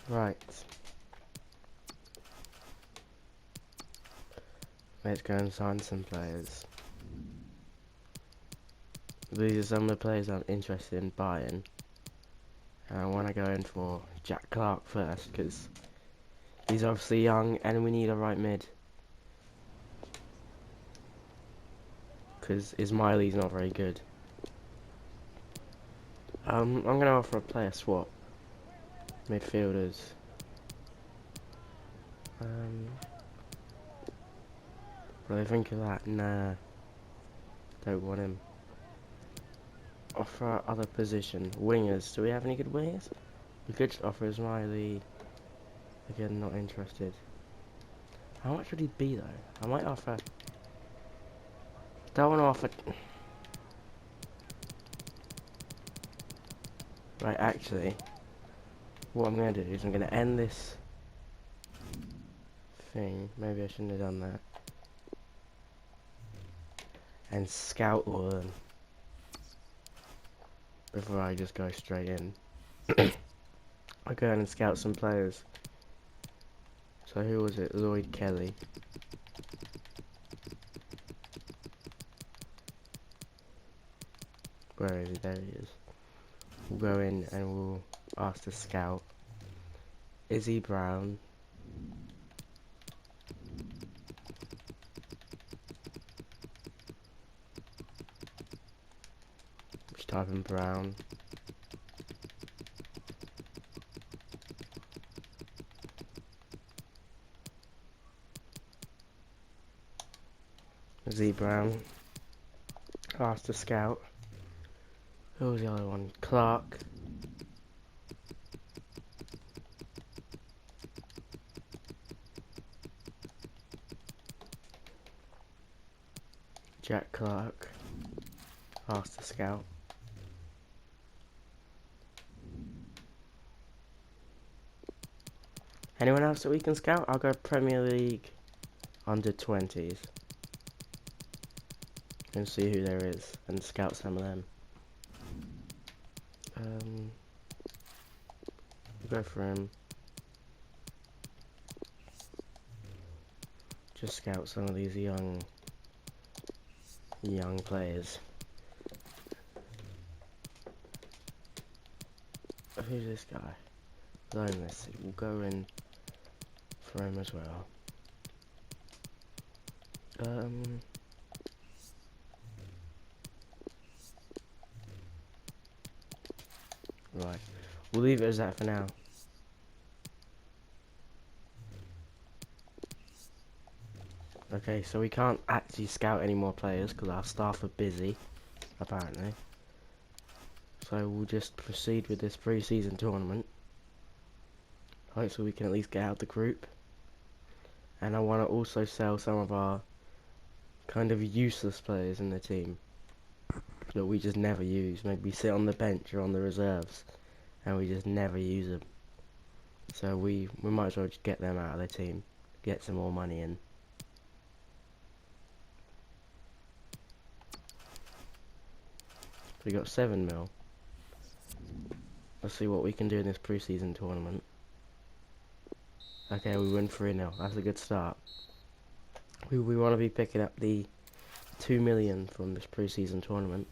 Right. Let's go and sign some players. These are some of the players I'm interested in buying. And I want to go in for Jack Clark first, because he's obviously young and we need a right mid. Because Ismaili's not very good. I'm going to offer a player swap. Midfielders. What do I think of that? Nah. Don't want him. Offer other position. Wingers. Do we have any good wingers? We could just offer Ismaili. Again, not interested. How much would he be though? I might offer... Don't want to offer... Right, actually, what I'm going to do is I'm going to end this thing. Maybe I shouldn't have done that. And scout all of them. Before I just go straight in. I'll go in and scout some players. So who was it? Lloyd Kelly. Where is he? There he is. We'll go in and we'll ask the scout. Izzy Brown. Just type in Brown. Izzy Brown. Ask the scout. Who was the other one? Clark. Jack Clark. Ask the scout. Anyone else that we can scout? I'll go Premier League under 20s. And see who there is and scout some of them. We'll go for him. Just scout some of these young players. Who's this guy? Loneliness. We'll go in for him as well. Right. We'll leave it as that for now. Okay, so we can't actually scout any more players because our staff are busy, apparently. So we'll just proceed with this pre-season tournament. Hopefully we can at least get out the group. And I want to also sell some of our kind of useless players in the team that we just never use. Maybe sit on the bench or on the reserves and we just never use them. So we might as well just get them out of the team, get some more money in. We got 7 mil. Let's see what we can do in this pre-season tournament. Okay, we win 3-0. That's a good start. We want to be picking up the 2 million from this pre-season tournament.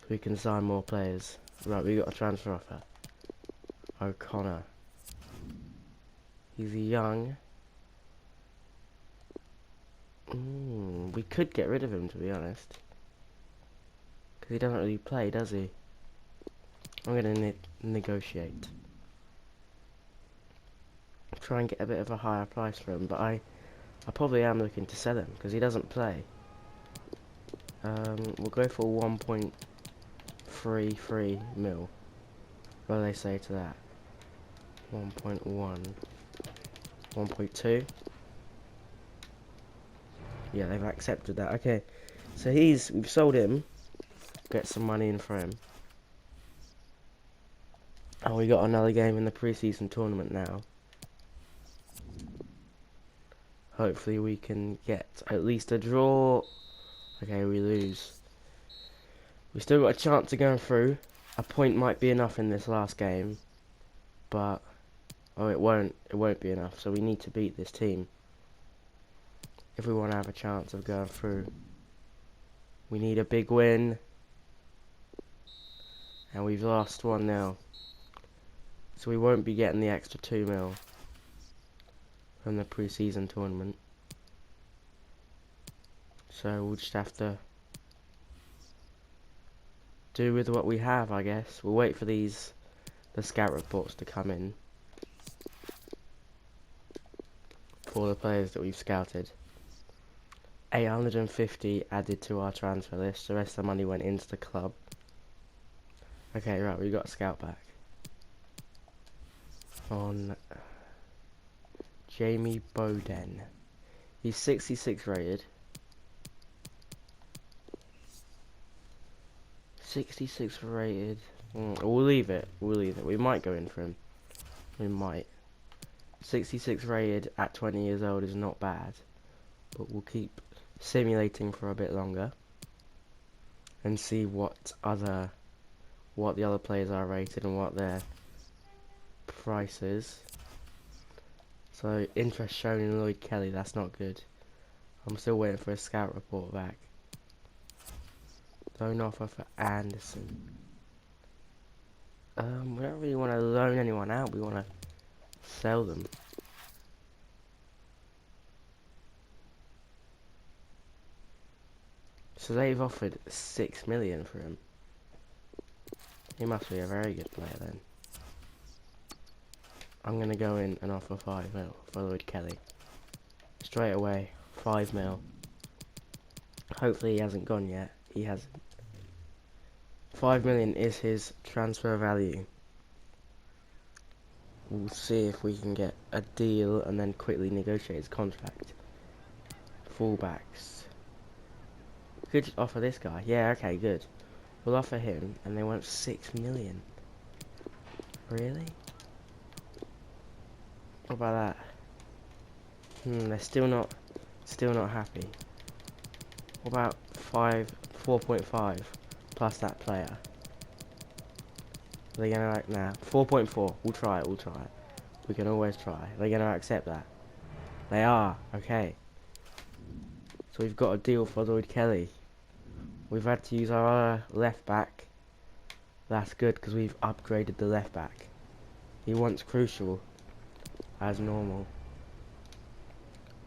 So we can sign more players. Right, we got a transfer offer. O'Connor. He's young. We could get rid of him, to be honest. Because he doesn't really play, does he? I'm going to negotiate. Try and get a bit of a higher price for him, but I probably am looking to sell him because he doesn't play. We'll go for 1.33 mil. What do they say to that? 1.1, 1.2. Yeah, they've accepted that. Okay, so we've sold him. Get some money in for him. And we got another game in the pre-season tournament now. Hopefully we can get at least a draw. Okay, we lose. We still got a chance of going through. A point might be enough in this last game. but oh, it won't be enough. So we need to beat this team if we want to have a chance of going through. We need a big win, and we've lost 1-0. So we won't be getting the extra 2 mil from the pre-season tournament. So we'll just have to do with what we have, I guess. We'll wait for the scout reports to come in for the players that we've scouted. 850 added to our transfer list. The rest of the money went into the club. Okay, right, we got a scout back. On Jamie Bowden. He's 66 rated. 66 rated. We'll leave it. We might go in for him. We might. 66 rated at 20 years old is not bad. But we'll keep simulating for a bit longer. And see what the other players are rated and what their price is. So, interest shown in Lloyd Kelly. That's not good. I'm still waiting for a scout report back. Loan offer for Anderson. We don't really want to loan anyone out. We want to sell them. So they've offered 6 million for him. He must be a very good player then. I'm gonna go in and offer 5 mil for Lloyd Kelly. Straight away, 5 mil. Hopefully he hasn't gone yet. He hasn't. 5 million is his transfer value. We'll see if we can get a deal and then quickly negotiate his contract. Fullbacks. Could just offer this guy. Yeah, okay, good. We'll offer him and they want 6 million. Really? What about that? They're still not happy. What about 4.5 plus that player? Are they gonna like, nah, 4.4. We'll try it. We can always try. They're gonna accept that. They are. Okay. So we've got a deal for Lloyd Kelly. We've had to use our other left back. That's good because we've upgraded the left back. He wants crucial, as normal.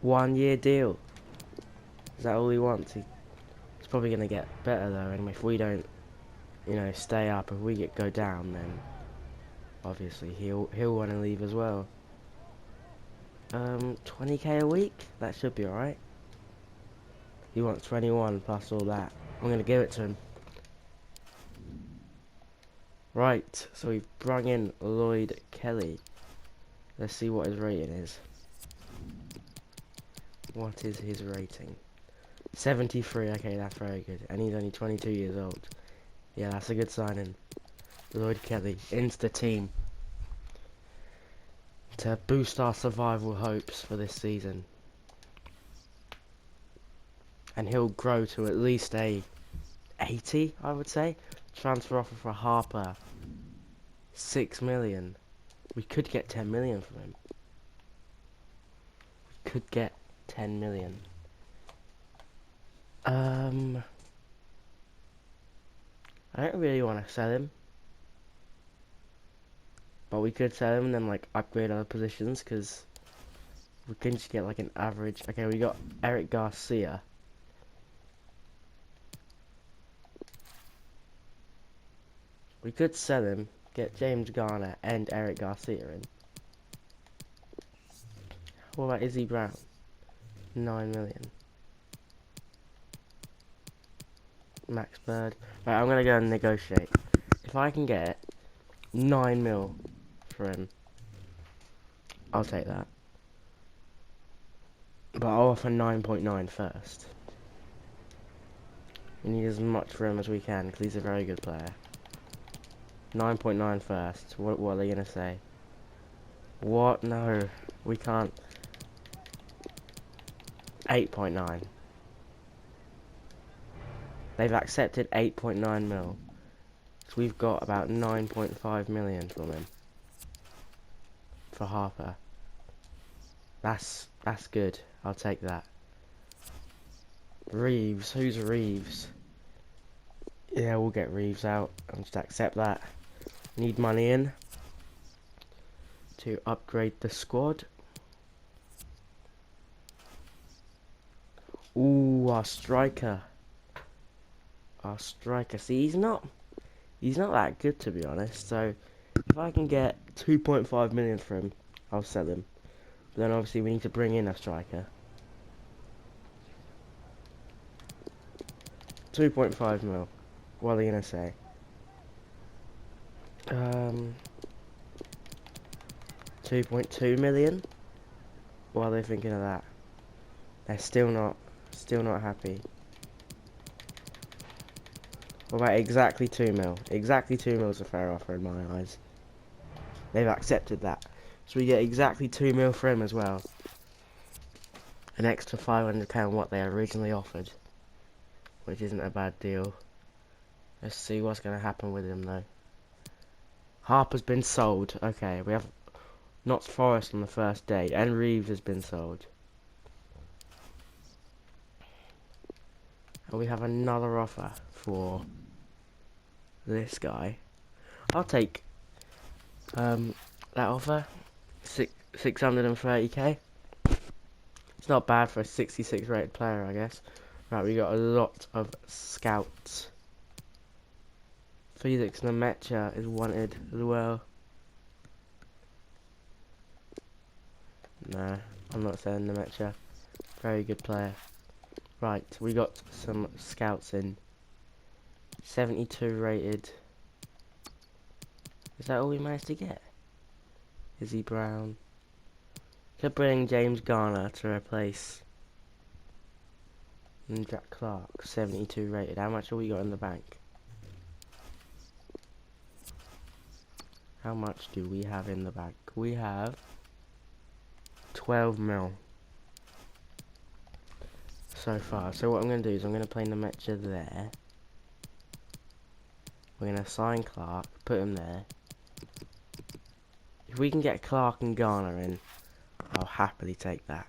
1 year deal. Is that all he wants? He's probably gonna get better though. And if we don't, stay up, if we go down, then obviously he'll want to leave as well. 20k a week. That should be alright. He wants 21 plus all that. I'm gonna give it to him. Right, so we've brought in Lloyd Kelly. Let's see what his rating is. What is his rating? 73, okay, that's very good. And he's only 22 years old. Yeah, that's a good signing. Lloyd Kelly into the team to boost our survival hopes for this season. And he'll grow to at least a 80, I would say. Transfer offer for Harper, 6 million. We could get 10 million from him. We could get 10 million. I don't really want to sell him, but we could sell him and then like upgrade other positions because we can just get like an average. Okay, we got Eric Garcia. We could sell him, get James Garner and Eric Garcia in. What about Izzy Brown? 9 million. Max Bird. Right, I'm gonna go and negotiate. If I can get 9 mil for him, I'll take that. But I'll offer 9.9 first. We need as much for him as we can because he's a very good player. 9.9 first. What are they gonna say? What? No, we can't. 8.9. They've accepted 8.9 mil. So we've got about 9.5 million from him. for Harper. That's good. I'll take that. Reeves, who's Reeves? Yeah, we'll get Reeves out and just accept that. Need money in to upgrade the squad. Ooh, our striker. Our striker. See, he's not that good, to be honest. So if I can get 2.5 million for him, I'll sell him. But then obviously we need to bring in a striker. 2.5 mil. What are you gonna say? 2.2 million. What are they thinking of that? They're still not happy. What about exactly 2 mil? Exactly 2 mil is a fair offer in my eyes. They've accepted that. So we get exactly 2 mil for him as well. An extra 500k on what they originally offered. Which isn't a bad deal. Let's see what's going to happen with him though. Harper's been sold. Okay, we have Notts Forest on the first day. And Reeves has been sold. And we have another offer for this guy. I'll take that offer. 630k. It's not bad for a 66 rated player, I guess. Right, we got a lot of scouts. Felix Nemecha is wanted as well. No, I'm not saying Nemecha. Very good player. Right, we got some scouts in. 72 rated. Is that all we managed to get? Izzy Brown. Could bring James Garner to replace Jack Clark. 72 rated. How much have we got in the bank? How much do we have in the bank? We have 12 mil so far. So what I'm going to do is I'm going to play Nemecha there. We're going to sign Clark, put him there. If we can get Clark and Garner in, I'll happily take that.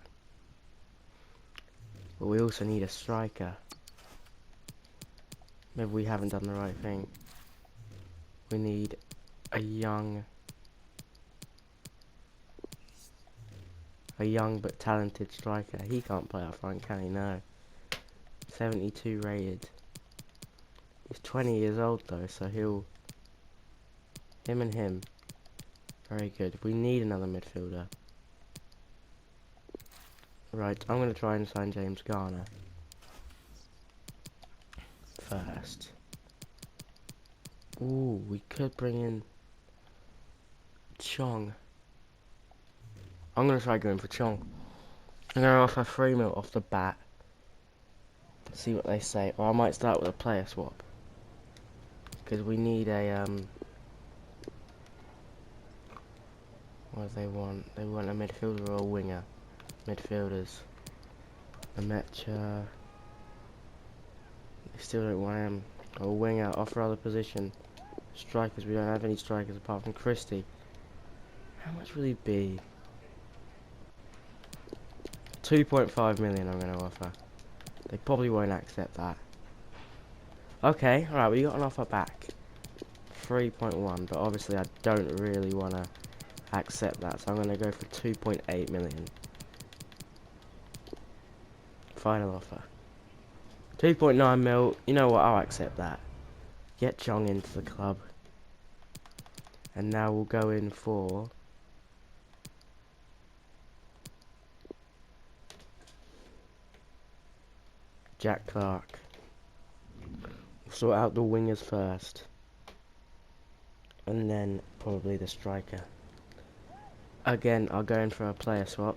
But we also need a striker. Maybe we haven't done the right thing. We need a young but talented striker. He can't play up front, can he? No. 72 rated. He's 20 years old though, so him and him. Very good. We need another midfielder. Right, I'm going to try and sign James Garner first. Ooh, we could bring in Chong. I'm going to try going for Chong. I'm going to offer 3 mil off the bat. See what they say. Or I might start with a player swap. Because we need a, what do they want? They want a midfielder or a winger. Midfielders. Nemecha. They still don't want him. Or a winger. Offer other position. Strikers. We don't have any strikers apart from Christie. How much will he be? 2.5 million I'm going to offer. They probably won't accept that. Okay, alright, we got an offer back. 3.1, but obviously I don't really want to accept that, so I'm going to go for 2.8 million. Final offer. 2.9 mil, you know what, I'll accept that. Get Chong into the club. And now we'll go in for Jack Clark. We'll sort out the wingers first. And then probably the striker. Again, I'll go in for a player swap.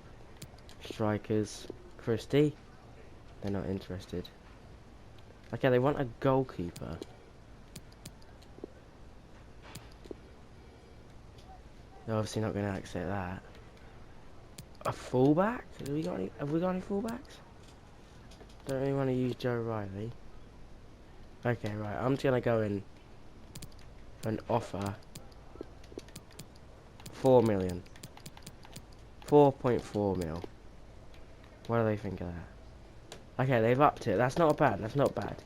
Strikers. Christie. They're not interested. Okay, they want a goalkeeper. They're obviously not going to accept that. A fullback? Have we got any fullbacks? Don't really want to use Joe Riley. Okay, right. I'm just going to go in for an offer. 4 million. 4.4 mil. What do they think of that? Okay, they've upped it. That's not bad. That's not bad.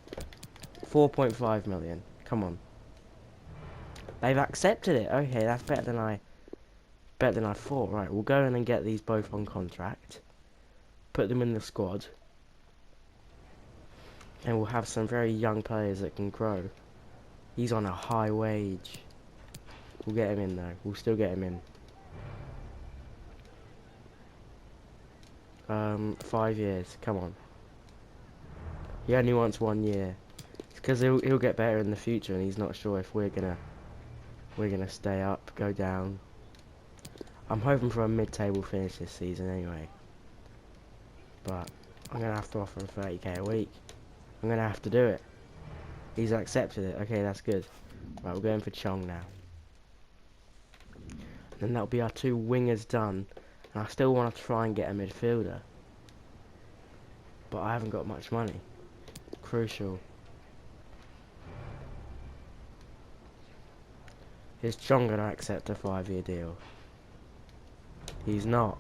4.5 million. Come on. They've accepted it. Okay, that's better than I thought. Right, we'll go in and get these both on contract. Put them in the squad. And we'll have some very young players that can grow. He's on a high wage. We'll get him in though. We'll still get him in. 5 years. Come on. He only wants 1 year. It's because he'll get better in the future, and he's not sure if we're gonna stay up, go down. I'm hoping for a mid-table finish this season anyway. But I'm gonna have to offer him 30k a week. I'm gonna have to do it. He's accepted it. Okay, that's good. Right, we're going for Chong now. And that'll be our 2 wingers done. And I still want to try and get a midfielder. But I haven't got much money. Crucial. Is Chong gonna accept a 5-year deal? He's not.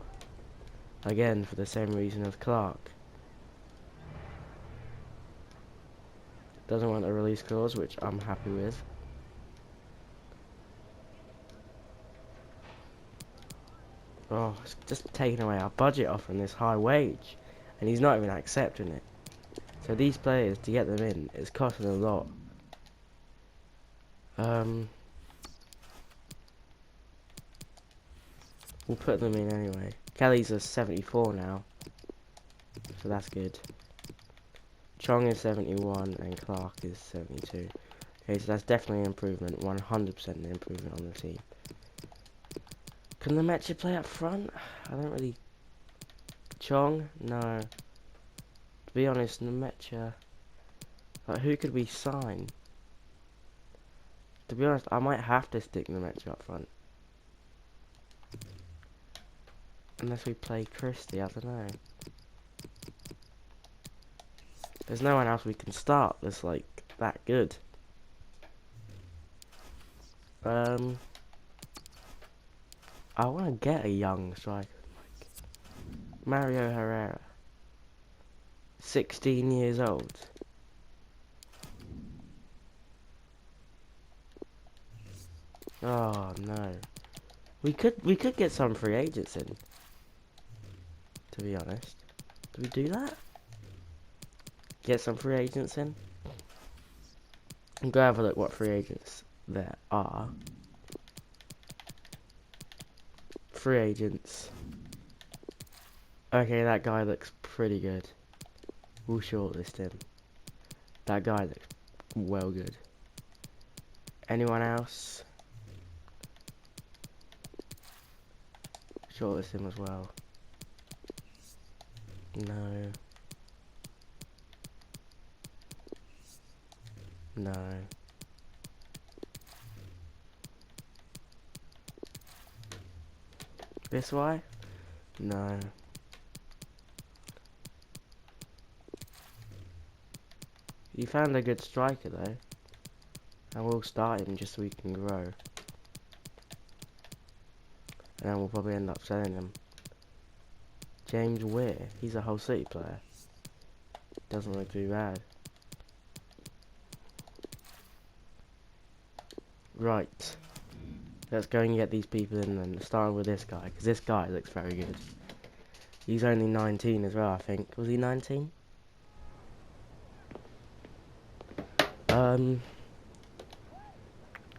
Again, for the same reason as Clark. Doesn't want a release clause, which I'm happy with. Oh, it's just taking away our budget offering this high wage. And he's not even accepting it. So these players, to get them in, it's costing a lot. We'll put them in anyway. Kelly's a 74 now. So that's good. Chong is 71 and Clark is 72. Okay, so that's definitely an improvement. 100% an improvement on the team. Can the Metcha play up front? I don't really... Chong? No. To be honest, Nemecha... Like, who could we sign? To be honest, I might have to stick Nemecha up front. Unless we play Christie, I don't know. There's no one else we can start that's, like, that good. I want to get a young striker. Like Mario Herrera. 16 years old. Oh no. We could get some free agents in. To be honest. Do we do that? Get some free agents in? And go have a look what free agents there are. Free agents. Okay, that guy looks pretty good. We'll shortlist him. That guy looks well good. Anyone else? Shortlist him as well. No. No. This way? No. You found a good striker though. I will start him just so we can grow. And then we'll probably end up selling him. James Weir, he's a Hull City player. Doesn't look too bad. Right. Let's go and get these people in then. Starting with this guy, because this guy looks very good. He's only 19 as well, I think. Was he 19?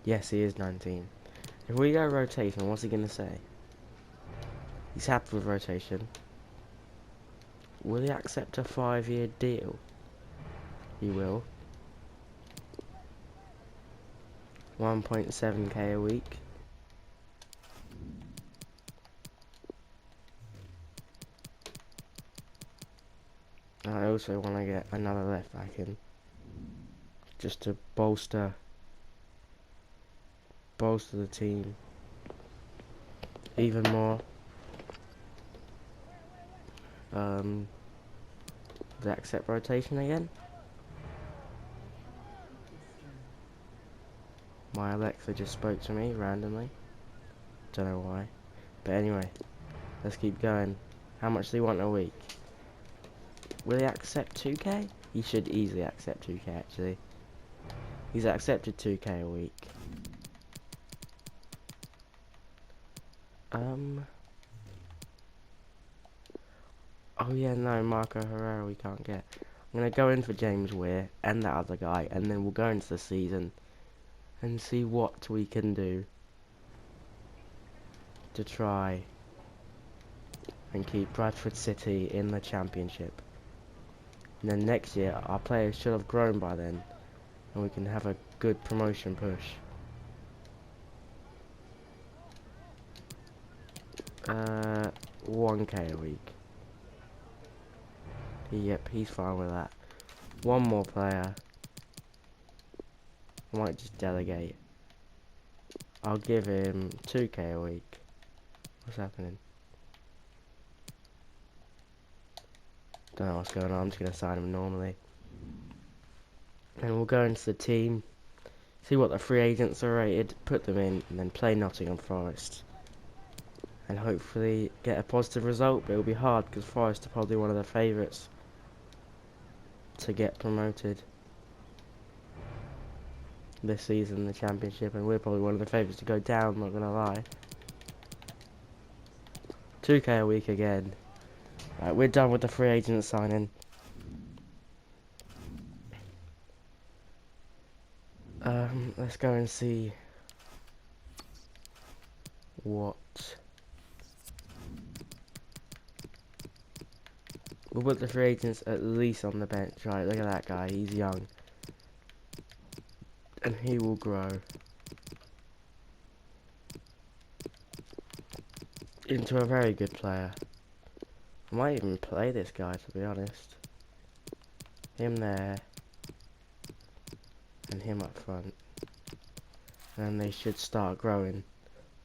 Yes, he is 19. If we go rotation, what's he going to say? He's happy with rotation. Will he accept a 5-year deal? He will. 1.7k a week. I also want to get another left back in. Just to bolster the team even more. Does it accept rotation again? My Alexa just spoke to me randomly. Don't know why. But anyway. Let's keep going. How much do you want a week? Will he accept 2k? He should easily accept 2k actually. He's accepted 2k a week. Oh yeah, no, Marco Herrera we can't get. I'm gonna go in for James Weir and that other guy, and then we'll go into the season and see what we can do to try and keep Bradford City in the Championship. And then next year, our players should have grown by then, and we can have a good promotion push. 1k a week. Yep, he's fine with that. One more player. I might just delegate. I'll give him 2k a week. What's happening? Don't know what's going on. I'm just going to sign him normally. And we'll go into the team. See what the free agents are rated. Put them in. And then play Nottingham Forest. And hopefully get a positive result. But it'll be hard because Forest are probably one of the favourites to get promoted this season in the Championship, and we're probably one of the favourites to go down, not gonna lie. 2k a week again. Right, we're done with the free agent signing. Let's go and see what we'll put the free agents at least on the bench. Right, look at that guy, he's young. And he will grow into a very good player. I might even play this guy, to be honest. Him there. And him up front. And they should start growing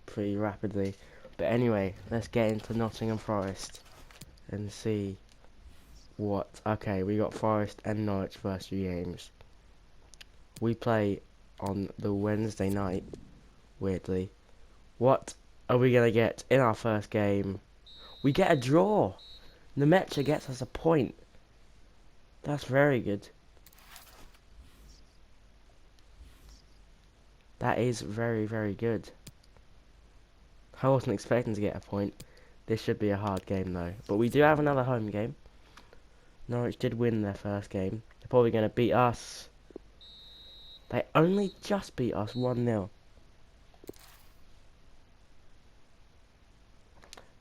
pretty rapidly. But anyway, let's get into Nottingham Forest and see what... Okay, we got Forest and Norwich first few games. We play on the Wednesday night, weirdly. What are we going to get in our first game? We get a draw. Nemecha gets us a point. That's very good. That is very, very good. I wasn't expecting to get a point. This should be a hard game though. But we do have another home game. Norwich did win their first game. They're probably going to beat us. They only just beat us 1-0.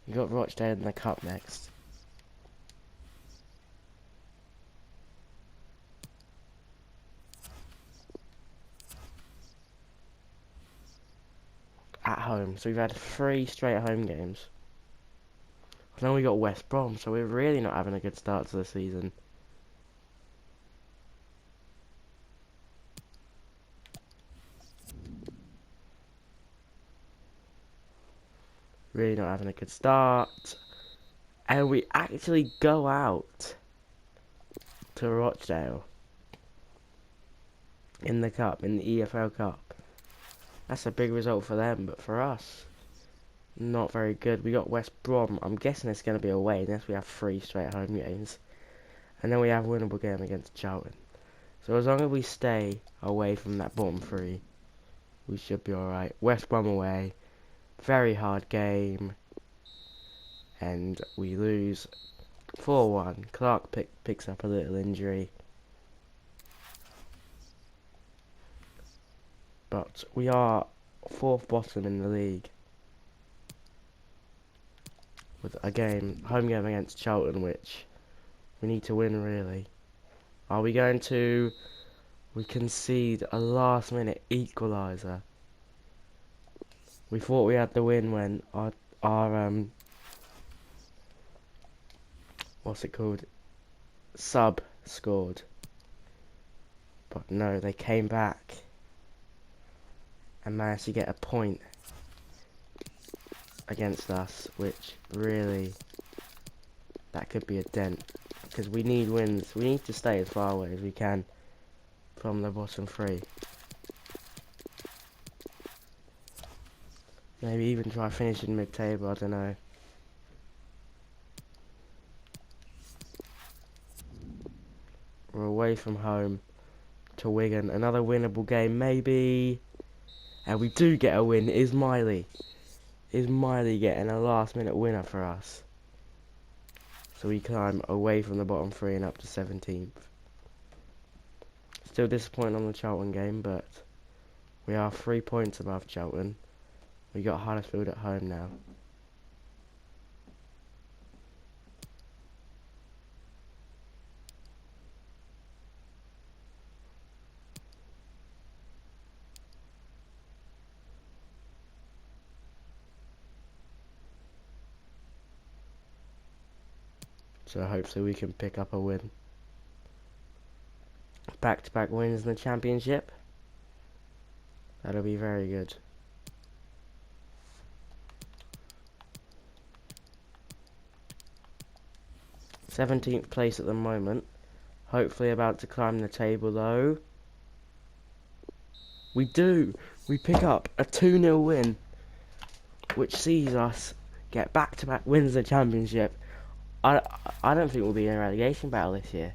We got Rochdale in the cup next. At home. So we've had 3 straight home games. And then we got West Brom, so we're really not having a good start to the season. Really not having a good start. And we actually go out to Rochdale in the cup, in the EFL Cup. That's a big result for them, but for us, not very good. We got West Brom. I'm guessing it's going to be away unless we have 3 straight home games. And then we have a winnable game against Charlton. So as long as we stay away from that bottom 3, we should be alright. West Brom away. Very hard game. And we lose 4-1. Clark picks up a little injury. But we are 4th bottom in the league. With a home game against Charlton, which we need to win really. Are we going to... We concede a last minute equaliser. We thought we had the win when our what's it called? Sub scored. But no, they came back and managed to get a point against us, which really, that could be a dent. Because we need wins. We need to stay as far away as we can from the bottom 3. Maybe even try finishing mid-table, I don't know. away from home to Wigan. Another winnable game, maybe. And we do get a win. Is Miley getting a last-minute winner for us? So we climb away from the bottom three and up to 17th. Still disappointing on the Charlton game, but we are 3 points above Charlton. We got Huddersfield at home now. So hopefully we can pick up a win. Back-to-back wins in the Championship. That'll be very good. '17th place at the moment. Hopefully about to climb the table though. We do! We pick up a 2-0 win, which sees us get back-to-back wins in the Championship. I don't think we'll be in a relegation battle this year.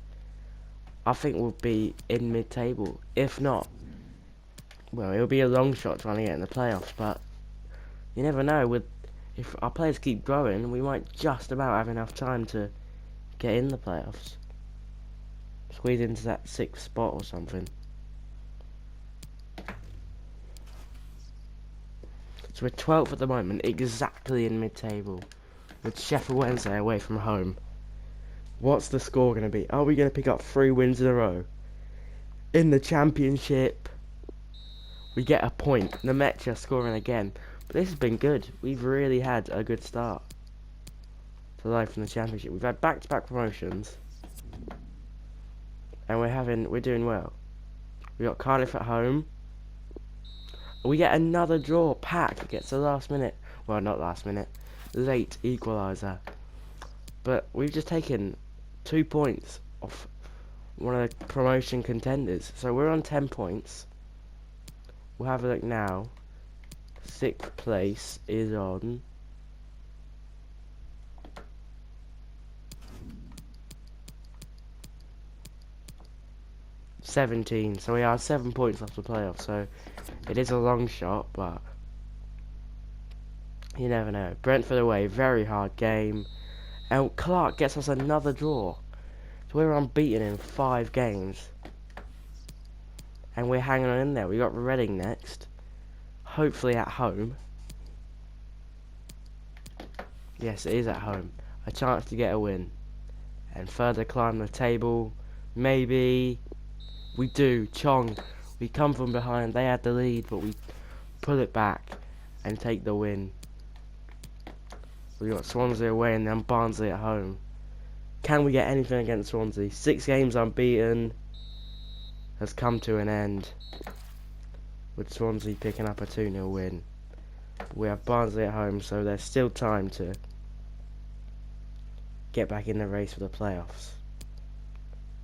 I think we'll be in mid-table. If not, well, it'll be a long shot trying to get in the playoffs, but you never know. If our players keep growing, we might just about have enough time to get in the playoffs. Squeeze into that 6th spot or something. So we're 12th at the moment, exactly in mid-table, with Sheffield Wednesday away from home. What's the score going to be? Are we going to pick up 3 wins in a row? In the Championship, we get a point. Nemecha scoring again. But this has been good. We've really had a good start to life in the Championship. We've had back-to-back promotions, and we're doing well. We got Cardiff at home. We get another draw. Pack gets a last minute, well, not last minute, late equaliser. But we've just taken 2 points off one of the promotion contenders. So we're on 10 points. We'll have a look now. 6th place is on 17. So we are 7 points off the playoffs. So it is a long shot, but you never know. Brentford away, very hard game. And Clark gets us another draw. So we're unbeaten in 5 games. And we're hanging on in there. We got Reading next. Hopefully at home. Yes, it is at home. A chance to get a win. And further climb the table. Maybe. We do. Chong. We come from behind. They had the lead, but we pull it back and take the win. We got Swansea away and then Barnsley at home. Can we get anything against Swansea? 6 games unbeaten has come to an end, with Swansea picking up a 2-0 win. We have Barnsley at home, so there's still time to get back in the race for the playoffs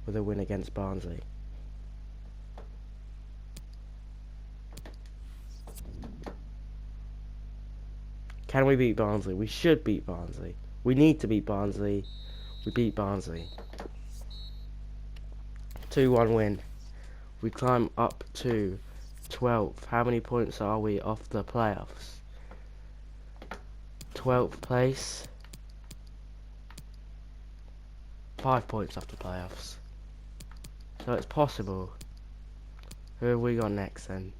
with a win against Barnsley. Can we beat Barnsley? We should beat Barnsley. We need to beat Barnsley. We beat Barnsley. 2-1 win. We climb up to 12th. How many points are we off the playoffs? 12th place. 5 points off the playoffs. So it's possible. Who have we got next then?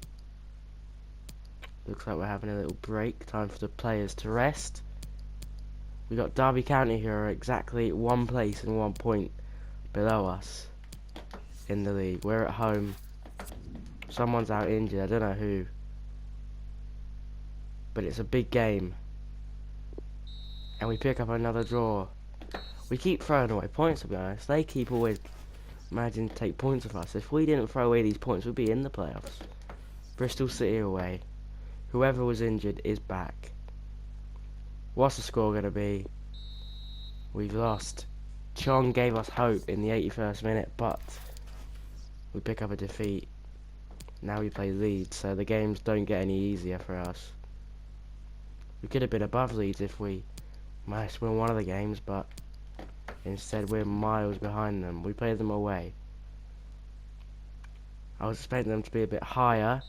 Looks like we're having a little break. Time for the players to rest. We got Derby County who are exactly 1 place and 1 point below us in the league. We're at home. Someone's out injured. I don't know who. But it's a big game. And we pick up another draw. We keep throwing away points, to be honest. They keep always managing to take points off us. If we didn't throw away these points, we'd be in the playoffs. Bristol City away. Whoever was injured is back. What's the score going to be? We've lost. Chong gave us hope in the 81st minute, but we pick up a defeat. Now we play Leeds, so the games don't get any easier for us. We could have been above Leeds if we managed to win one of the games, but instead we're miles behind them. We play them away. I was expecting them to be a bit higher,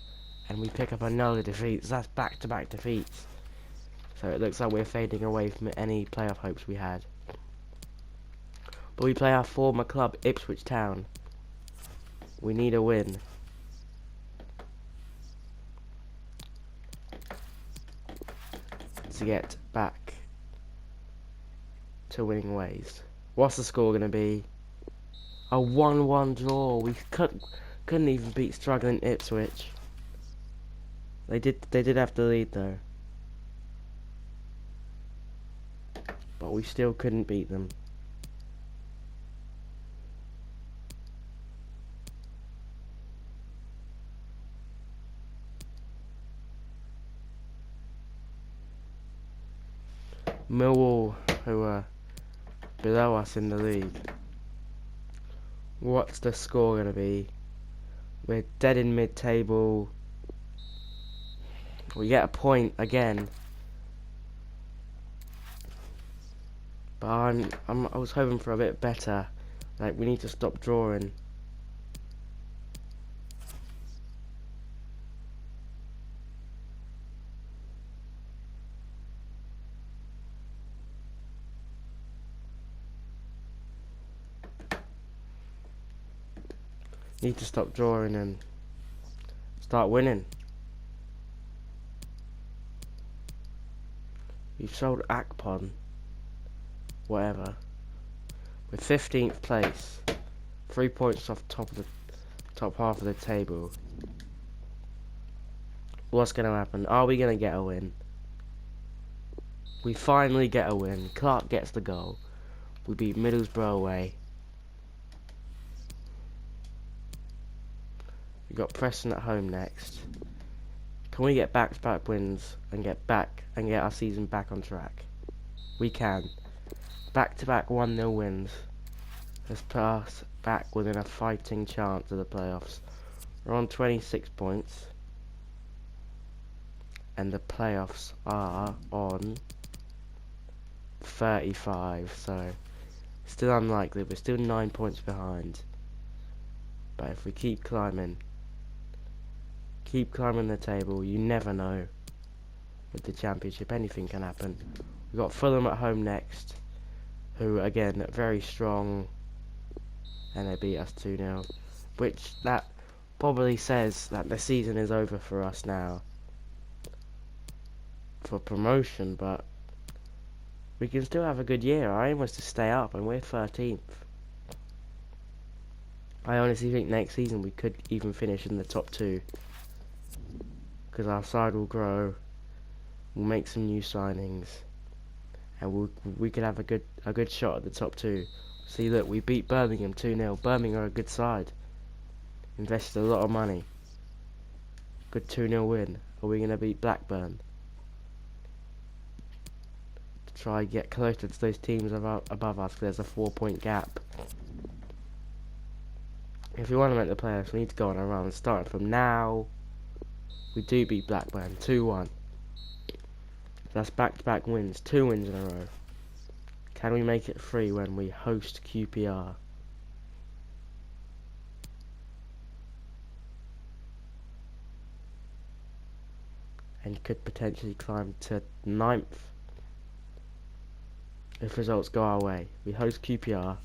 and we pick up another defeat. So that's back-to-back defeats. So it looks like we're fading away from any playoff hopes we had. But we play our former club, Ipswich Town. We need a win. To get back to winning ways. What's the score going to be? A 1-1 draw. We couldn't even beat struggling Ipswich. They did have the lead though. But we still couldn't beat them. Millwall, who are below us in the league. What's the score going to be? We're dead in mid-table. We get a point again. But I was hoping for a bit better. Like, we need to stop drawing. Need to stop drawing and start winning. We've sold Akpon. Whatever. We're 15th place. 3 points off top half of the table. What's gonna happen? Are we gonna get a win? We finally get a win. Clark gets the goal. We beat Middlesbrough away. We got Preston at home next. Can we get back-to-back wins and get our season back on track? We can. Back-to-back 1-0 wins has put us back within a fighting chance of the playoffs. We're on 26 points. And the playoffs are on 35, so still unlikely. We're still 9 points behind. But if we keep climbing the table, you never know. With the championship, anything can happen. We've got Fulham at home next, who again very strong, and they beat us 2-0, which that probably says that the season is over for us now for promotion, but we can still have a good year. Our aim was to stay up, and we're 13th. I honestly think next season we could even finish in the top 2, because our side will grow. We'll make some new signings, and we could have a good shot at the top 2. See, look, we beat Birmingham 2-0. Birmingham are a good side. Invested a lot of money. Good 2-0 win. Are we going to beat Blackburn? To try and get closer to those teams above us, because there's a 4-point gap. If we want to make the playoffs, we need to go on a run. Starting from now, we do beat Blackburn 2-1. That's back-to-back wins, 2 wins in a row. Can we make it 3 when we host QPR? And could potentially climb to 9th if results go our way. We host QPR.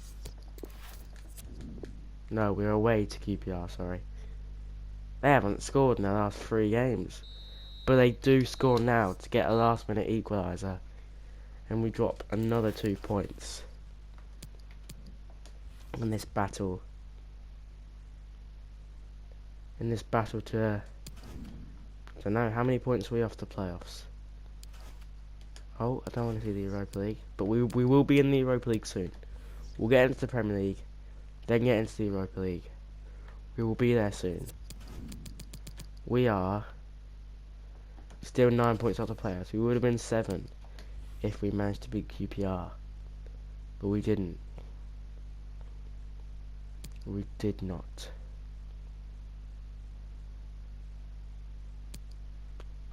No, we're away to QPR, sorry. They haven't scored in the last 3 games. But they do score now to get a last-minute equaliser. And we drop another 2 points in this battle. To... I don't know, how many points are we off the playoffs? Oh, I don't want to see the Europa League. But we will be in the Europa League soon. We'll get into the Premier League. Then get into the Europa League. We will be there soon. We are still 9 points off the playoffs. We would have been 7 if we managed to beat QPR. But we didn't. We did not.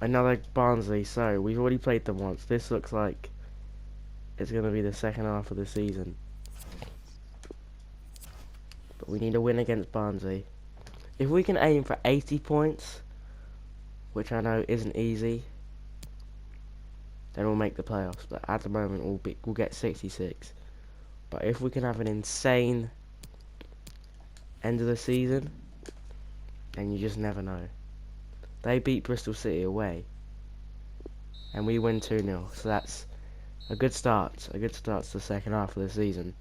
Another Barnsley, so we've already played them once. This looks like it's going to be the second half of the season. But we need a win against Barnsley. If we can aim for 80 points, which I know isn't easy, then we'll make the playoffs. But at the moment, we'll get 66. But if we can have an insane end of the season, then you just never know. They beat Bristol City away, and we win 2-0. So that's a good start. A good start to the second half of the season.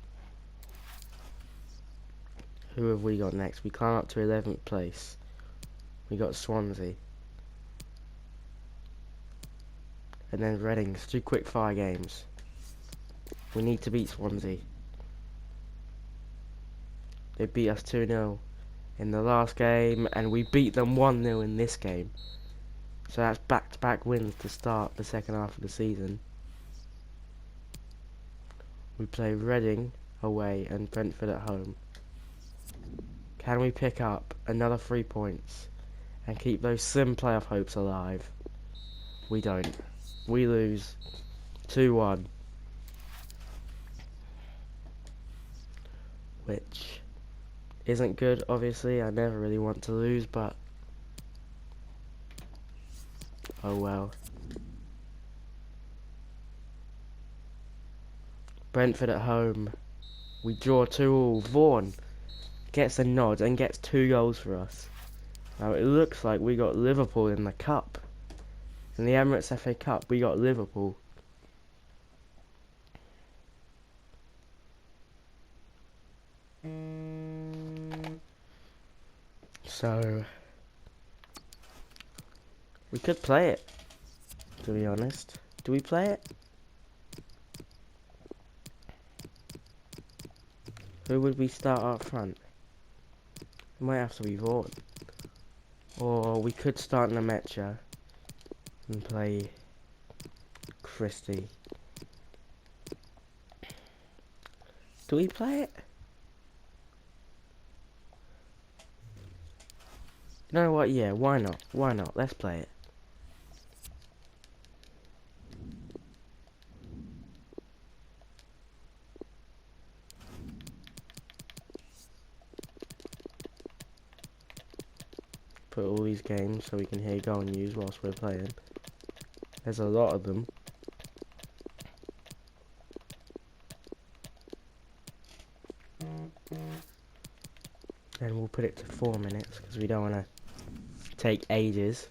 Who have we got next? We climb up to 11th place. We got Swansea. And then Reading. 2 quick fire games. We need to beat Swansea. They beat us 2-0 in the last game, and we beat them 1-0 in this game. So that's back-to-back wins to start the second half of the season. We play Reading away and Brentford at home. Can we pick up another 3 points and keep those slim playoff hopes alive? We don't. We lose 2-1. Which isn't good, obviously. I never really want to lose, but oh well. Brentford at home. We draw 2-2. Vaughan gets a nod and gets 2 goals for us. Now it looks like we got Liverpool in the cup. In the Emirates FA Cup, we got Liverpool. So we could play it, to be honest. Do we play it? Who would we start up front? It might have to be Vaughan. Or we could start Nemecha and play Christie. Do we play it? You know what? Yeah, why not? Why not? Let's play it. Put all these games so we can hear goal news whilst we're playing. There's a lot of them. And we'll put it to 4 minutes because we don't want to take ages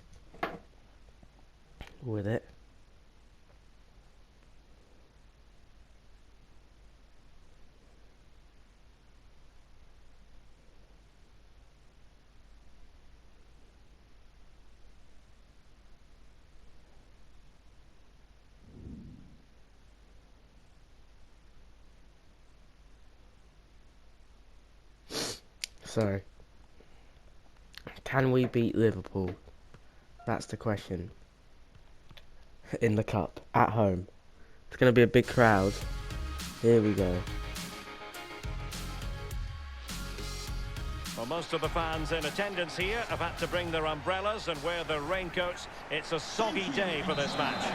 with it. So, can we beat Liverpool? That's the question. In the cup, at home. It's going to be a big crowd. Here we go. Well, most of the fans in attendance here have had to bring their umbrellas and wear their raincoats. It's a soggy day for this match.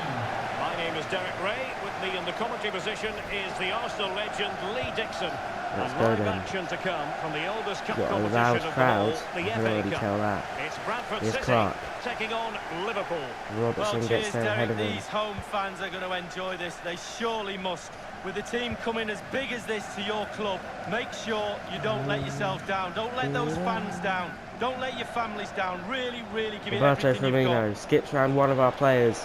My name is Derek Ray. With me in the commentary position is the Arsenal legend Lee Dixon. Let's and go live then. action to come from the oldest cup Got a competition loud of crowd. them all, I the can already FA tell Cup. that. It's Bradford Here's City Clark. taking on Liverpool. Robertson Well, gets cheers, there ahead Derek. of him. These home fans are going to enjoy this. They surely must. With the team coming as big as this to your club, make sure you don't let yourself down. Don't let those fans down. Don't let your families down. Really, really give it Roberto everything you've got. Firmino skips around one of our players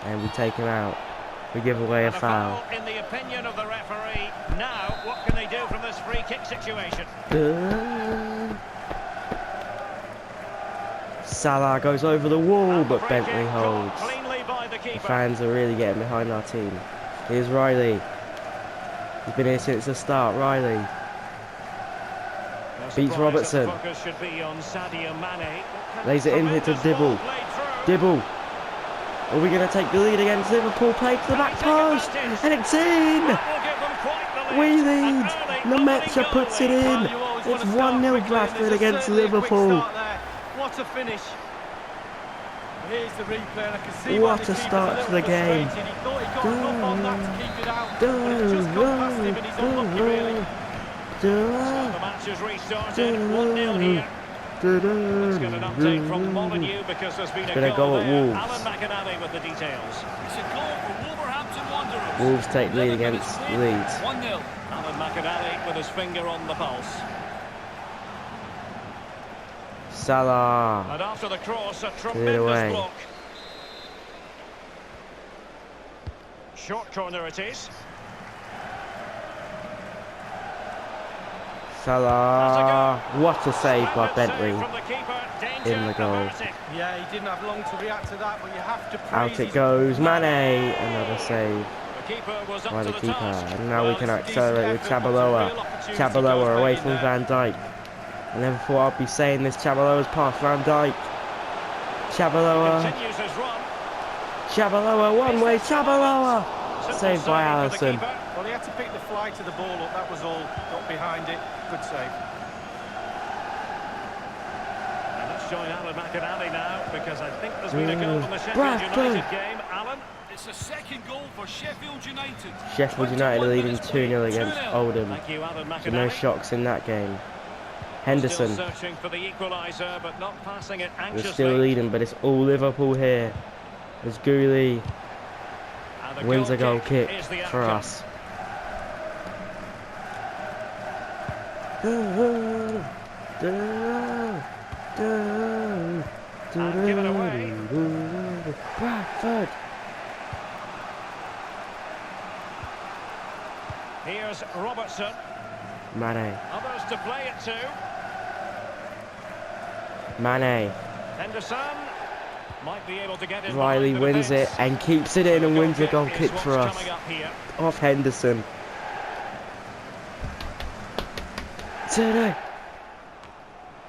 and we take him out. We give away a And foul. in the opinion of the referee. Now, what can they do from this free kick situation? Salah goes over the wall, but Free Bentley kick caught holds. cleanly by the The keeper. fans are really getting behind our team. Here's Riley. He's been here since the start. Riley No beats surprise Robertson. that the focus should be on Sadio Mane. Lays it in here to Tremendous Dibble. ball played through. Dibble. Are we going to take the lead against Liverpool? Play to the back post. And it's in. That will give them quite the We lead. lead. An early Nemecha opening puts it goal lead. in. Well, you always It's want to start 1-0 quickly, Bradford and there's against certainly a quick Liverpool. start there. What a finish. Here's the replay, and I can see What why a the keeper's start little to the game. frustrated. He thought he got enough on that to keep it out, but it's just gone past him, and he's unlucky, really. So the match has restarted. 1-0 here. Let's get an update from Molyneux because there's been a goal at there. Wolves. Alan McAnally with the details. It's a goal for Wolverhampton Wanderers. Wolves take lead against Leeds. 1-0. Alan McAnally with his finger on the pulse. Salah. And after the cross, a away. tremendous block. Short corner it is. Salah. What a save by Bentley. From the keeper. In the goal. Yeah, he didn't have long to react to that, but you have to praise Out it his- goes. Mane. Another save The keeper was up by to the the keeper. task. And now we can Well, it's a accelerate with decent effort, Chabaloa. lots of real opportunities to Chabaloa go away in from there. Van Dijk. I never thought I'd be saying this. Chabaloa's past Van Dijk. Chabaloa. Continues his run. Chabaloa. One way. Chabaloa. Simple Saved by saving for the Alisson. keeper. Well, he had to pick the fly to the ball up, that was all. Got behind it, good save. And let's join Alan McAnally now because I think there's been a goal in the Sheffield Bradford. United game. Alan? It's a second goal for Sheffield United. Sheffield United are leading 2-0 against 2-0. Oldham. Thank you, Alan So no McAnally. shocks in that game. Still Henderson. searching for the equaliser, but not passing it We're anxiously. still leading, but it's all Liverpool here. As Gooley And the wins a goal kick is the for outcome. us. And given away. Bradford. Here's Robertson. Mane. Others to play it to. Mane. Henderson might be able to get in. Riley behind the wins it defence. and keeps it in and wins a goal is kick what's for us. coming up here. Off Henderson. Today.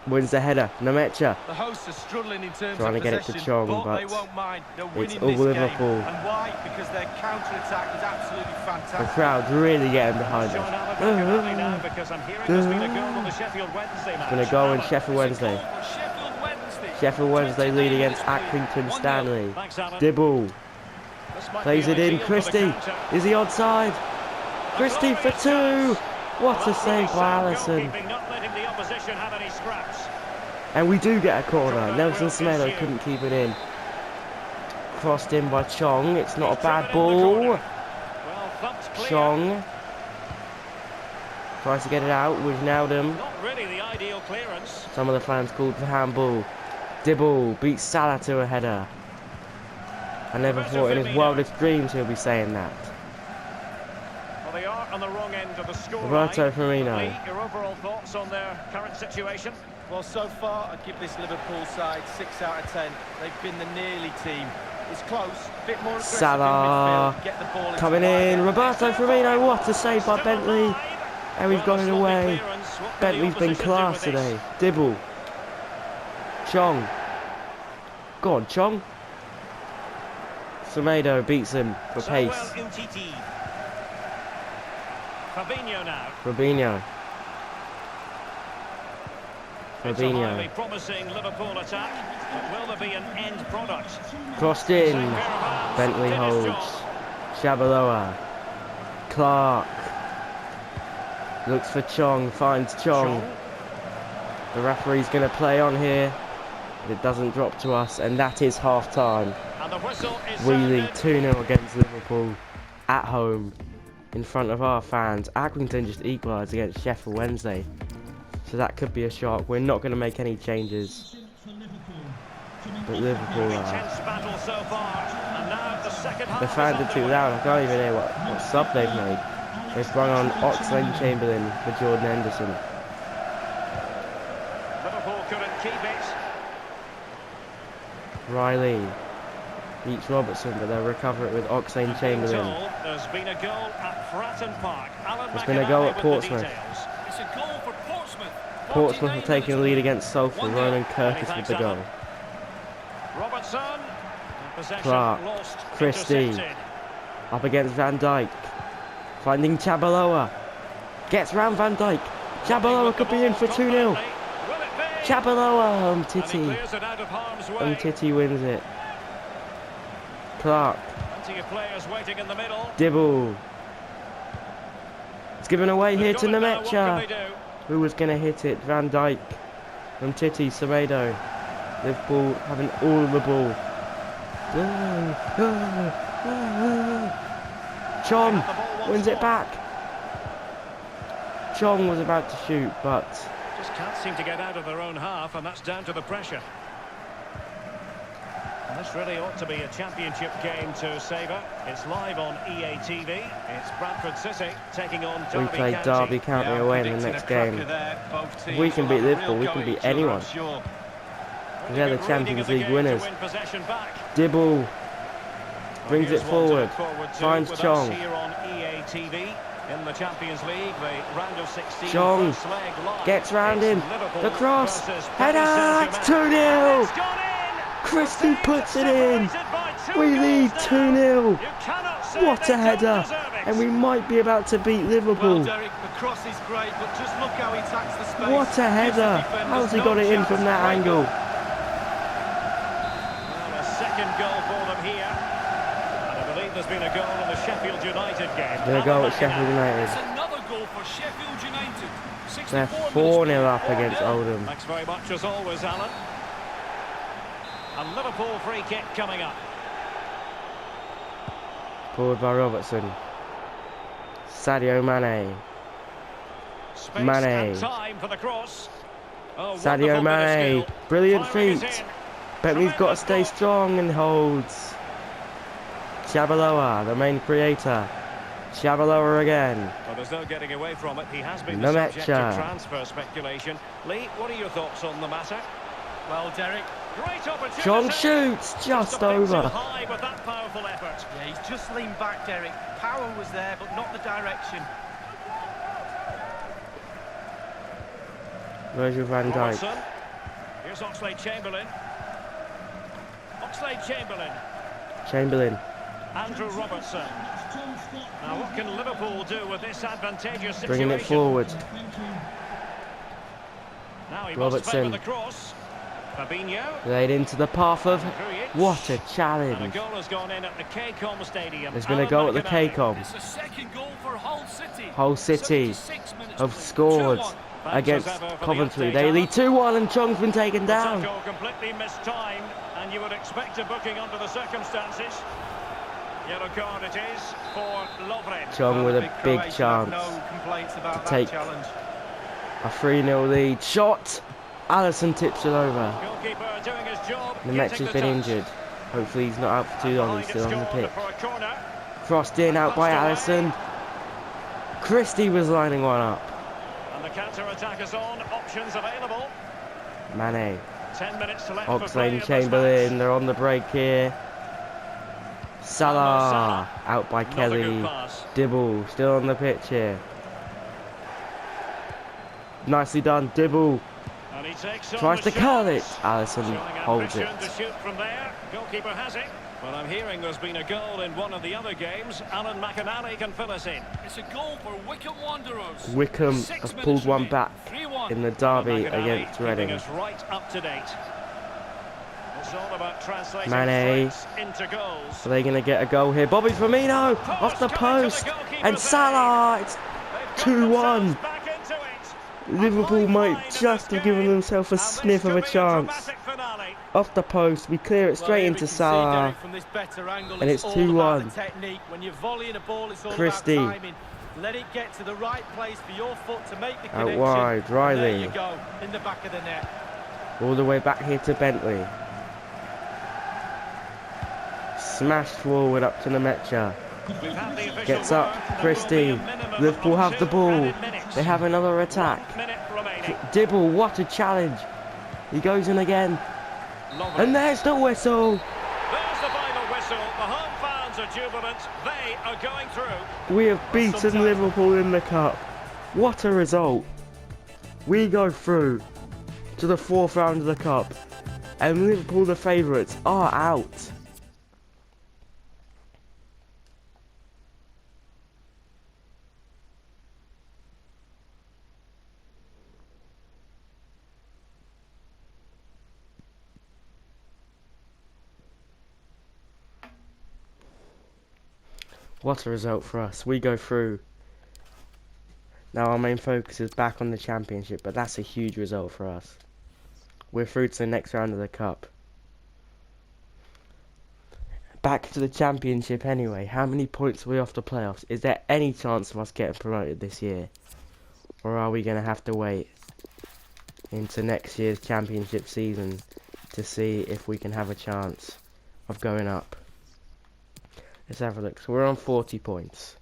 Wins the header. Nemecha. The hosts are struggling in terms Trying of to get it to possession, Chong, but they but won't mind. They're it's winning all this Liverpool. game. And why? Because their counter-attack is absolutely The fantastic. crowd's really getting behind Join us. Alan McAnally now because I'm hearing there's been a goal on the Sheffield Wednesday match. Gonna go in Alan. Sheffield Wednesday. Goal for Sheffield Wednesday. Sheffield Wednesday lead 29 against minutes played. Accrington 1-0. Stanley. Thanks, Alan. Dibble This might plays be it in. ideal for the Christie. counter. Is he onside? Christie for two. What a Well, save really by sound Alisson. goalkeeping, not letting the opposition have any scraps. And we do get a corner. Nelson Semedo couldn't keep it in. Crossed in by Chong. It's not a bad ball. Well, thumped clear. Chong tries to get it out with Naldum. Not really the ideal clearance. Some of the fans called for handball. Dibble beats Salah to a header. I never thought in his wildest dreams he'll be saying that. Well, they are on the wrong end of the score Roberto line. Firmino. Lee, your overall thoughts on their current situation? Well, so far, I'd give this Liverpool side 6 out of 10. They've been the nearly team. It's close, a bit more aggressive Salah in midfield, get the ball into coming the in. line. Roberto Firmino. What a save by Still Bentley. alive. And we've Well, got a it sloppy away. clearance. What can the Bentley's been opposition do class with this? today. Dibble. Chong. Go on, Chong. Semedo beats him for Samuel pace. Umtiti. Fabinho now. Robinho. It's a highly Fabinho. promising Liverpool attack, but will there be an end product? Crossed in. Same pair of hands, Bentley did his holds. job. Shabaloa. Clark. Looks for Chong. Finds Chong. The referee's going to play on here. It doesn't drop to us, and that is half time. And the whistle is We lead sounded. 2-0 against Liverpool at home in front of our fans. Accrington just equalised against Sheffield Wednesday, so that could be a shock. We're not going to make any changes, but Liverpool are. Intense battle so far, and now the second half The fans is are too underway. loud. I can't even hear what sub they've made. They've brought on Oxlade-Chamberlain for Jordan Henderson. Liverpool couldn't keep it. Riley beats Robertson, but they'll recover it with Oxlade-Chamberlain. Goal. There's been a goal at Fratton Park. Alan There's been a goal McAnally at with Portsmouth. the details. It's a goal for Portsmouth. Portsmouth 49 have taken the lead minutes against Salford. 1-0. Ronan Curtis with Thanks, the goal. Alan. Robertson. Possession Clark, lost. Christie. Intercepted. Up against Van Dijk. Finding Chabaloa. Gets round Van Dijk. Chabaloa could be in for 2-0. Will it be? Chabaloa. And he Umtiti. clears it out of harm's way. Umtiti wins it. Clark. Plenty of players waiting in the middle. Dibble. It's given away here They've to got it now. What can Nemecha. they do? Who was going to hit it? Van Dijk. Titi, Semedo. Liverpool having all of the ball. Chong wins it back. Chong was about to shoot, but Just can't seem to get out of their own half, and that's down to the pressure. And this really ought to be a championship game to savour. It's live on EA TV. It's Bradford City taking on Derby we play County. Derby County away in the next game. If we can beat Liverpool, we can beat anyone. They're the Champions League winners. Dibble brings it forward, finds Chong. Here on EA TV in the Champions League, the round of 16. Chong gets round him. The cross, header, it's 2-0. Christie puts it in. We lead 2-0. What a header! And we might be about to beat Liverpool. Well, Derek, the cross is great, but just look how he attacks the space. What a header! How's he got it in from that angle? Well, a second goal for them here. And I believe there's been a goal in the Sheffield United game. They're a goal at Sheffield United. It's another goal for Sheffield United. They're 64 4-0 up against Oldham. Thanks very much as always, Alan. A Liverpool free kick coming up. Forward by Robertson. Sadio Mane. Space Mane. and time for the cross. Oh, Sadio wonderful bit of Mane. skill. Brilliant Firing it feet. in. Bentley's got to stay Tremendous block. strong and holds. Chabaloa, the main creator. Chabaloa again. Well, there's no getting away from it. He has been No the subject matcha. of transfer speculation. Lee, what are your thoughts on the matter? Well, Derek, Great opportunity. John shoots just a bit too over. high with that powerful effort. yeah, he's just leaned back, Derek. Power was there, but not the direction. Virgil van Dijk. Robertson. Here's Oxlade-Chamberlain. Oxlade-Chamberlain. Chamberlain. Andrew Robertson. Now, what can Liverpool do with this advantageous situation? Bringing it forward. Now he Robertson. must favour the cross. Fabinho. Laid into the path of... What a And a challenge. goal has gone in at the KCOM Stadium. There's been a Alan goal at the McInally. KCOM. It's a second goal for Hull City. Hull City 76 minutes have played. scored 2-1. Thanks against as ever for the Coventry. update, They Alan. lead 2-1 and Chong's been taken down. That goal completely mistimed, and you would expect a booking under the circumstances. Yellow card it is for Lovren. Chong with a big Croatian, chance no complaints about to that take challenge. a 3-0 lead. Shot! Alisson tips it over. Goalkeeper doing his job. The Metch getting has the been touch. injured. Hopefully he's not out for too long. He's still on the Behind pitch. it's scored for a corner. Crossed in, out by Alisson. Christie was lining one up. And the counter-attack is on. Options available. Mane. 10 minutes left for play Oxlade in and this Chamberlain. match. They're on the break here. Salah. Out by Not a Kelly. good pass. Dibble. Still on the pitch here. Nicely done. Dibble. And he takes on Tries the to curl shot. it. Alisson Showing holds it. ambition to shoot from there. Goalkeeper has it. Well, I'm hearing there's been a goal in one of the other games. Alan McInally can fill us in. It's a goal for Wycombe Wanderers. Wickham 6 have minutes pulled one remaining. back 3-1. in the derby McInally against keeping Reading. us right up to date. It's all about translating Mane. threats into goals. Are they going to get a goal here? Bobby Firmino off the coming to post. the goalkeeper's And Salah. It's They've got 2-1. themselves back into it. Liverpool A might lifeline in just this have given game. themselves a And this sniff of could a be chance. dramatic finale. Off the post, we clear it Well, straight here into we can see, Salah. Derek, from this better angle, And it's all 2-1. about the technique. When you're volleying a ball, it's all Christie. about timing. Let it get to the right place for your foot to make the Out connection. wide, And there Riley. you go, in the back of the net. All the way back here to Bentley. Smashed forward up to Nemecha. We've had the official Gets up, word. There will Christie. be a minimum Liverpool of have the 2 ball. added minutes. They have another attack. 1 minute remaining. Dibble, what a challenge. He goes in again. Lovren. And there's the whistle. There's the final whistle. The home fans are jubilant. They are going through. We have beaten Liverpool in the cup. What a result. We go through to the 4th round of the cup. And Liverpool, the favourites, are out. What a result for us. We go through. Now our main focus is back on the championship, but that's a huge result for us. we're through to the next round of the cup. Back to the championship anyway. How many points are we off the playoffs? Is there any chance of us getting promoted this year? Or are we going to have to wait into next year's championship season to see if we can have a chance of going up? Let's have a look. So we're on 40 points.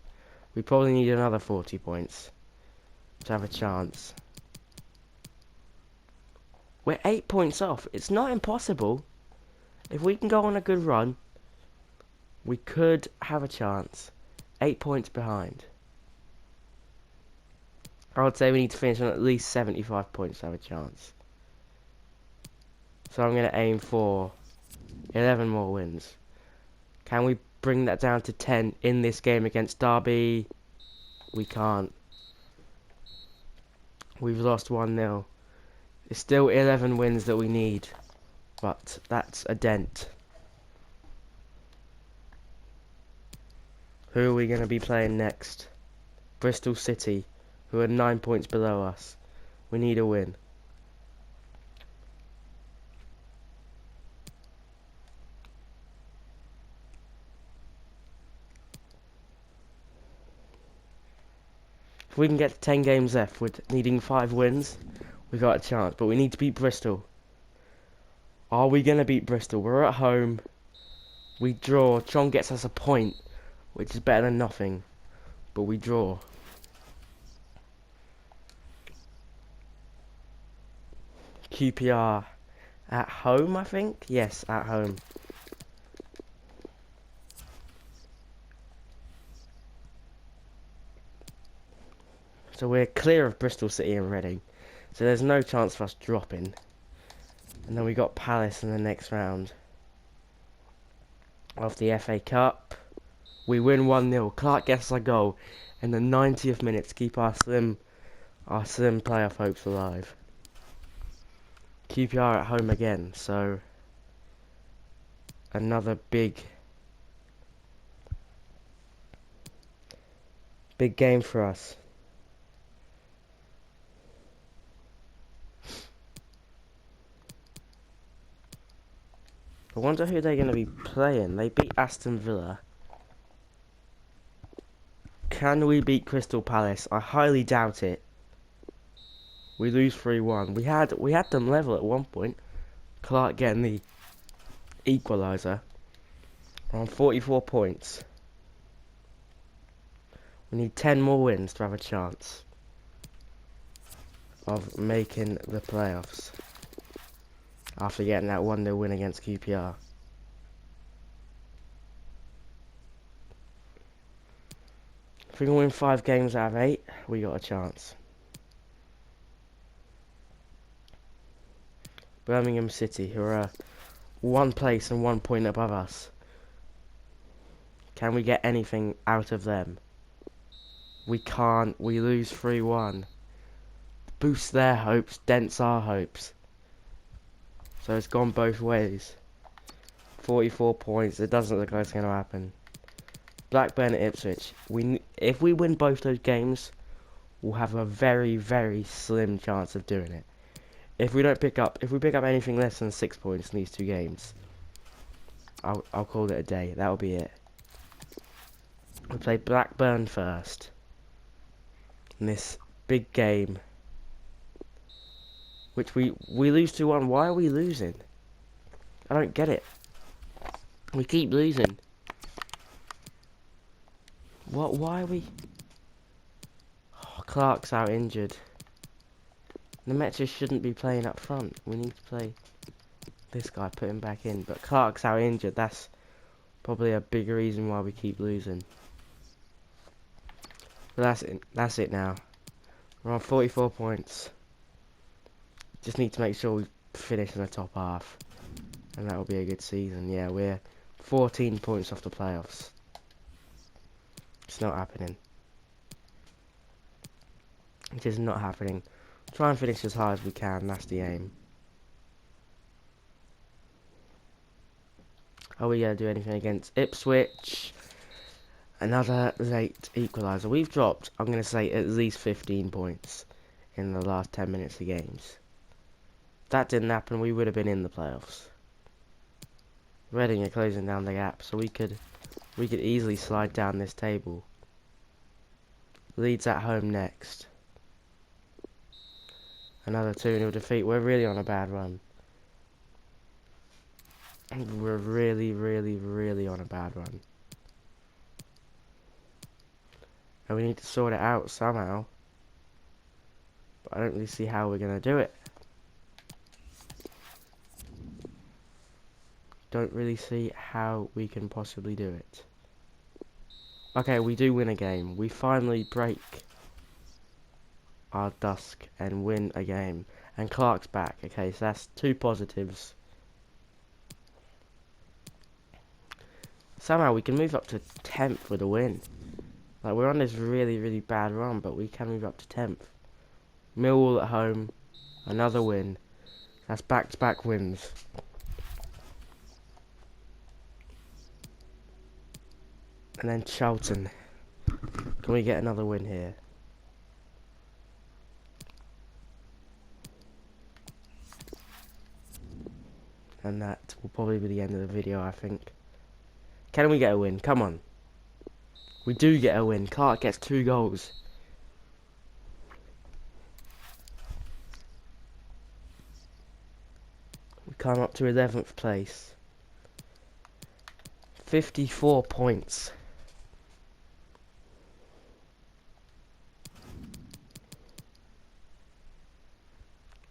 We probably need another 40 points to have a chance. We're 8 points off. It's not impossible. If we can go on a good run, we could have a chance. 8 points behind. I would say we need to finish on at least 75 points to have a chance. So I'm going to aim for 11 more wins. Can we bring that down to 10 in this game against Derby? We can't. We've lost 1-0. It's still 11 wins that we need, but that's a dent. Who are we going to be playing next? Bristol City, who are 9 points below us. We need a win. If we can get to 10 games left with needing 5 wins, we got a chance. But we need to beat Bristol. Are we going to beat Bristol? We're at home. We draw. John gets us a point, which is better than nothing. But we draw. QPR at home, I think? Yes, at home. So we're clear of Bristol City and Reading. So there's no chance of us dropping. And then we got Palace in the next round of the FA Cup. We win 1-0. Clark gets a goal in the 90th minute to keep our slim playoff hopes alive. QPR at home again, so another big game for us. I wonder who they're going to be playing. They beat Aston Villa. Can we beat Crystal Palace? I highly doubt it. We lose 3-1. We had them level at one point. Clark getting the equaliser. We're on 44 points. We need 10 more wins to have a chance of making the playoffs. After getting that 1-0 win against QPR. If we can win 5 games out of 8, we got a chance. Birmingham City, who are 1 place and 1 point above us. Can we get anything out of them? We can't. We lose 3-1. Boosts their hopes, dents our hopes. So it's gone both ways. 44 points. It doesn't look like it's going to happen. Blackburn at Ipswich. If we win both those games, we'll have a very, very slim chance of doing it. If we pick up anything less than 6 points in these 2 games, I'll call it a day. That'll be it. We play Blackburn first in this big game, which we lose 2-1. Why are we losing? I don't get it. We keep losing. What? Why are we? Oh, Clark's out injured. The Metros shouldn't be playing up front. We need to play this guy, put him back in. But Clark's out injured. That's probably a big reason why we keep losing. But that's it. That's it now. We're on 44 points. Just need to make sure we finish in the top half, and that will be a good season. Yeah, we're 14 points off the playoffs. It's not happening. It is not happening. Try and finish as high as we can. That's the aim. Are we going to do anything against Ipswich? Another late equaliser. We've dropped, I'm going to say, at least 15 points in the last 10 minutes of games. that didn't happen, we would have been in the playoffs. Reading are closing down the gap, so we could easily slide down this table. Leeds at home next. Another 2-0 defeat. We're really on a bad run. We're really, really, really on a bad run. And we need to sort it out somehow. But I don't really see how we're going to do it. Don't really see how we can possibly do it. Okay, we do win a game. We finally break our dusk and win a game. And Clark's back. Okay, so that's 2 positives. Somehow we can move up to 10th with a win. Like, we're on this really, really bad run, but we can move up to 10th. Millwall at home. Another win. That's back-to-back wins. And then Charlton. Can we get another win here? And that will probably be the end of the video, I think. Can we get a win? Come on. We do get a win. Clark gets 2 goals. We climb up to 11th place. 54 points.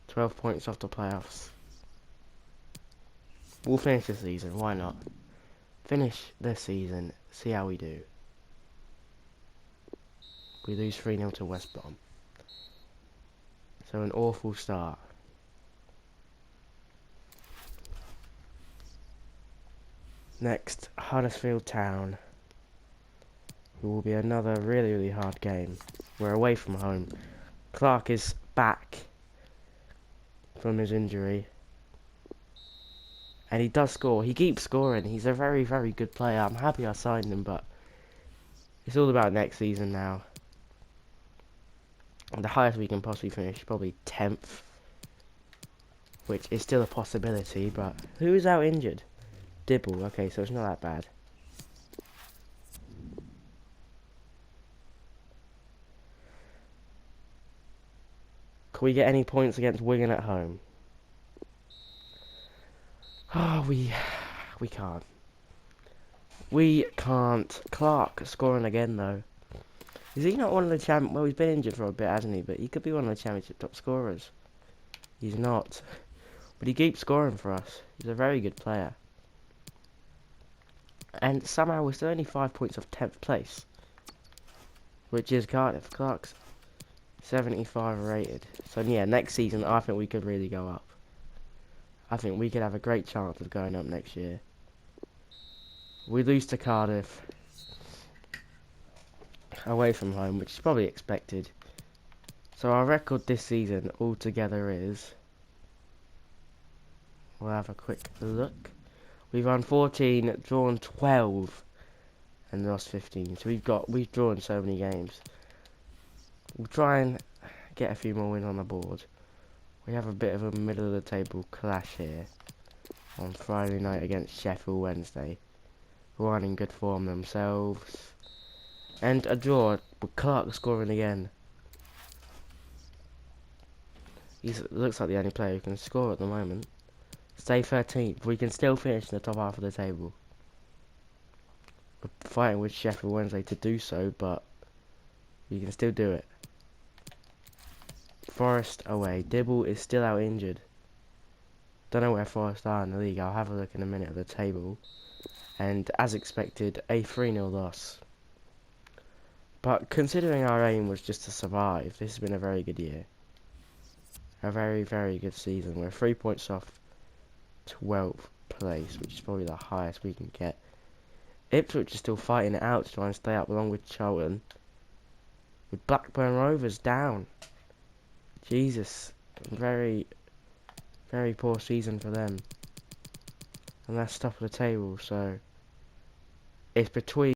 $12 points off the playoffs. We'll finish the season, why not? Finish the season, see how we do. We lose 3-0 to West Brom. So an awful start. Next, Huddersfield Town. It will be another really, really hard game. We're away from home. Clark is back from his injury. And he does score. He keeps scoring. He's a very, very good player. I'm happy I signed him, but it's all about next season now. And the highest we can possibly finish, probably 10th. Which is still a possibility, but who is out injured? Dibble. Okay, so it's not that bad. Can we get any points against Wigan at home? Oh, we can't. We can't. Clark scoring again, though. Is he not one of the well, he's been injured for a bit, hasn't he? But he could be one of the championship top scorers. He's not. But he keeps scoring for us. He's a very good player. And somehow we're still only 5 points off 10th place. Which is Cardiff. Clark's 75 rated. So yeah, next season I think we could really go up. I think we could have a great chance of going up next year. We lose to Cardiff. Away from home, which is probably expected. So our record this season altogether is... We'll have a quick look. We've won 14, drawn 12, and lost 15. So we've drawn so many games. We'll try and get a few more wins on the board. We have a bit of a middle of the table clash here on Friday night against Sheffield Wednesday, who aren't in good form themselves. And a draw with Clark scoring again. He looks like the only player who can score at the moment. Stay 13th. We can still finish in the top half of the table. We're fighting with Sheffield Wednesday to do so, but we can still do it. Forest away. Dibble is still out injured. Don't know where Forest are in the league. I'll have a look in a minute at the table. And as expected, a 3-0 loss. But considering our aim was just to survive, this has been a very good year. A very, very good season. We're 3 points off 12th place, which is probably the highest we can get. Ipswich is still fighting it out to try and stay up along with Charlton. With Blackburn Rovers down. Jesus. Very, very poor season for them. And that's top of the table, so it's between